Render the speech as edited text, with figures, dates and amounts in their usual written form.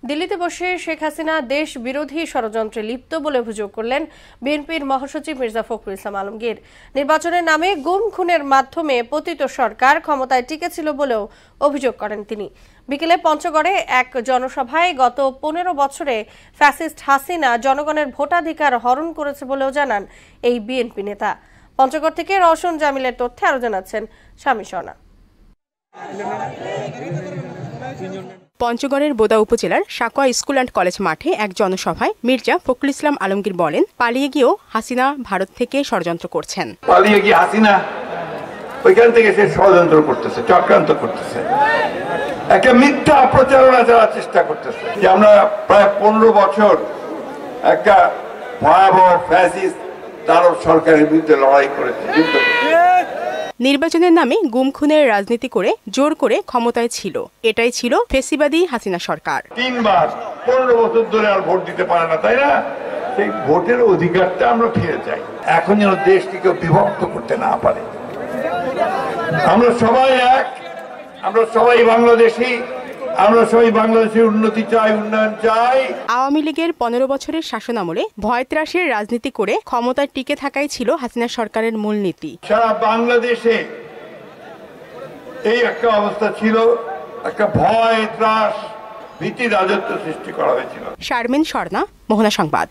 দিল্লিতে বসে শেখ হাসিনা দেশ বিরোধী ষড়যন্ত্রে লিপ্ত বলে অভিযোগ করলেন বিএনপির মহাসচিব মির্জা ফখরুল ইসলাম আলমগীর। নির্বাচনের নামে গুম খুনের মাধ্যমে পতিত সরকার ক্ষমতায় টিকেছিল বলেও অভিযোগ করেন তিনি। বিকেলে পঞ্চগড়ে এক জনসভায় গত 15 বছরে ফ্যাসিস্ট হাসিনা জনগণের ভোটাধিকার হরণ করেছে বলেও জানান এই বিএনপি নেতা। পঞ্চগড় থেকে রওশন জামিলের তথ্যে আরো জানাচ্ছেন স্বামী স্বর্ণা। পঞ্চগড়ের বোদা উপজেলার সাকোয়া স্কুল অ্যান্ড কলেজ মাঠে এক জনসভায় মির্জা ফখরুল ইসলাম আলমগীর বলেন, পালিয়ে গিয়েও হাসিনা ভারত থেকে ষড়যন্ত্র করছেন। পালিয়ে গিয়ে হাসিনা ওইখান থেকে সে ষড়যন্ত্র করতেছে, চক্রান্ত করতেছে, একটা মিথ্যা প্রচারণা চালার চেষ্টা করতেছে যে আমরা প্রায় 15 বছর একটা ভয়াবহ ফ্যাসিস্ট দানব সরকারের বিরুদ্ধে লড়াই করেছে। নির্বাচনের নামে গুম খুনের রাজনীতি করে জোর করে ক্ষমতায় ছিল, এটাই ছিল ফেসিবাদী হাসিনা সরকার। 3 বার 15 বছর ধরে আর ভোট দিতে পারে না, তাই না? সেই ভোটের অধিকারটা আমরা ফিরে চাই। এখন যেন দেশটিকে বিভক্ত করতে না পারে। আমরা সবাই এক, আমরা সবাই বাংলাদেশি, আমরা সবাই বাংলাদেশের উন্নতি চাই, উন্নয়ন চাই। আওয়ামী লীগের 15 বছরের শাসনামলে ভয় ত্রাসের রাজনীতি করে ক্ষমতায় টিকে থাকাই ছিল হাসিনা সরকারের মূলনীতি। সারা বাংলাদেশে এই একটা অবস্থা ছিল, একটা ভয় ত্রাস ভীতি রাজত্ব সৃষ্টি করা হয়েছিল। শারমিন স্বর্ণা, মোহনা সংবাদ।